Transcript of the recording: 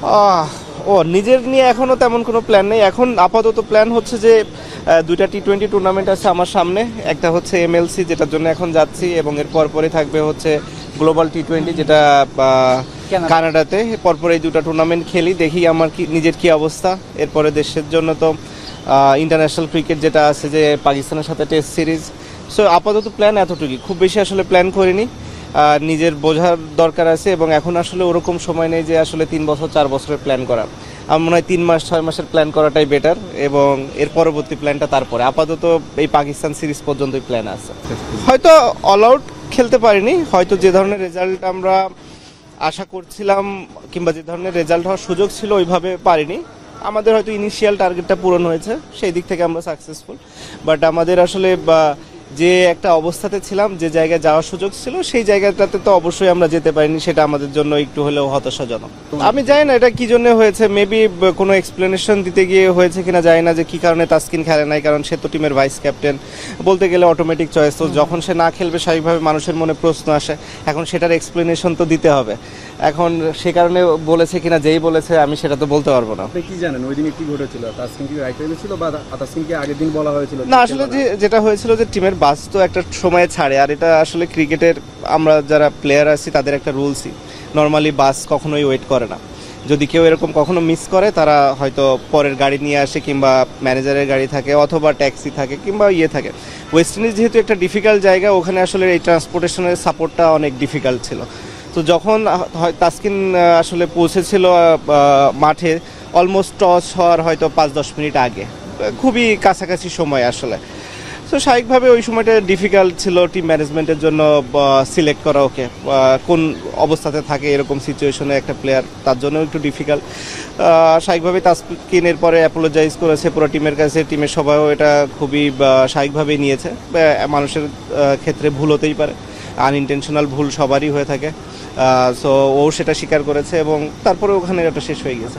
আহ, ও নিজের নিয়ে এখনো তেমন কোনো প্ল্যান নেই। এখন আপাতত প্ল্যান হচ্ছে যে দুইটা টি-20 টুর্নামেন্ট আছে আমার সামনে। একটা হচ্ছে এমএলসি, যেটার জন্য এখন যাচ্ছি, এবং এর পরপরই থাকবে হচ্ছে গ্লোবাল টি-20, যেটা কানাডাতে। পরপর এই দুটো টুর্নামেন্ট খেলি, দেখি আমার কি নিজের কি অবস্থা। এরপরে দেশের জন্য তো ইন্টারন্যাশনাল ক্রিকেট যেটা আছে, যে পাকিস্তানের সাথে টেস্ট সিরিজ। সো আপাতত প্ল্যান এতটুকুই, খুব বেশি আসলে প্ল্যান করিনি। নিজের বোঝার দরকার আছে, এবং এখন আসলে ওরকম সময় নেই যে আসলে 3 বছর 4 বছরের প্ল্যান করা। আমার মনে হয় 3 মাস 6 মাসের প্ল্যান করাটাই বেটার, এবং এর পরবর্তী প্ল্যানটা তারপরে। আপাতত এই পাকিস্তান সিরিজ পর্যন্তই প্ল্যান আছে। হয়তো অল আউট খেলতে পারিনি, হয়তো যে ধরনের রেজাল্ট আমরা আশা করছিলাম কিংবা যে ধরনের রেজাল্ট হওয়ার সুযোগ ছিল ওইভাবে পারিনি। আমাদের হয়তো ইনিশিয়াল টার্গেটটা পূরণ হয়েছে, সেই দিক থেকে আমরা সাকসেসফুল। বাট আমাদের আসলে যে একটা অবস্থাতে ছিলাম, যে জায়গায় যাওয়ার সুযোগ ছিল, সেই জায়গাটাতে তো অবশ্যই আমরা যেতে পারিনি। সেটা আমাদের জন্য একটু হলেও হতাশাজনক। আমি জানি না এটা কি জন্য হয়েছে, মেবি কোনো এক্সপ্লেনেশন দিতে গিয়ে হয়েছে কিনা জানি না, যে কি কারণে তাসকিন খেলে নাই। কারণ সে তো টিমের ভাইস ক্যাপ্টেন, বলতে গেলে অটোমেটিক চয়েস। তো যখন সে না খেলবে, স্বাভাবিকভাবে মানুষের মনে প্রশ্ন আসে। এখন সেটার এক্সপ্লেনেশন তো দিতে হবে। এখন সে কারণে বলেছে কিনা, যেই বলেছে, আমি সেটা তো বলতে পারবো না। আপনি কি জানেন ওই দিনে কি ঘটেছিল? তাসকিন কি রাইট হয়েছিল, বা তাসকিনকে আগের দিন বলা হয়েছিল? না, আসলে যেটা হয়েছিল যে টিমের বাস তো একটা সময়ে ছাড়ে, আর এটা আসলে ক্রিকেটের আমরা যারা প্লেয়ার আছি তাদের একটা রুলসই। নর্মালি বাস কখনোই ওয়েট করে না। যদি কেউ এরকম কখনো মিস করে, তারা হয়তো পরের গাড়ি নিয়ে আসে, কিংবা ম্যানেজারের গাড়ি থাকে, অথবা ট্যাক্সি থাকে, কিংবা থাকে। ওয়েস্ট ইন্ডিজ যেহেতু একটা ডিফিকাল্ট জায়গা, ওখানে আসলে এই ট্রান্সপোর্টেশনের সাপোর্টটা অনেক ডিফিকাল্ট ছিল। তো যখন তাসকিন আসলে পৌঁছেছিল মাঠে, অলমোস্ট টস হওয়ার হয়তো 5-10 মিনিট আগে, খুবই কাছাকাছি সময় আসলে। তো স্বাভাবিকভাবে ওই সময়টা ডিফিকাল্ট ছিল টিম ম্যানেজমেন্টের জন্য সিলেক্ট করা ওকে, কোন অবস্থাতে থাকে এরকম সিচুয়েশনে একটা প্লেয়ার, তার জন্য একটু ডিফিকাল্ট। স্বাভাবিকভাবে তাসকিনের পরে অ্যাপোলোজাইজ করেছে পুরো টিমের কাছে। টিমের সবাইও এটা খুবই স্বাভাবিকভাবেই নিয়েছে। মানুষের ক্ষেত্রে ভুল হতেই পারে, আনইনটেনশনাল ভুল সবারই হয়ে থাকে। সো ও সেটা স্বীকার করেছে, এবং তারপরে ওখানে এটা শেষ হয়ে গেছে।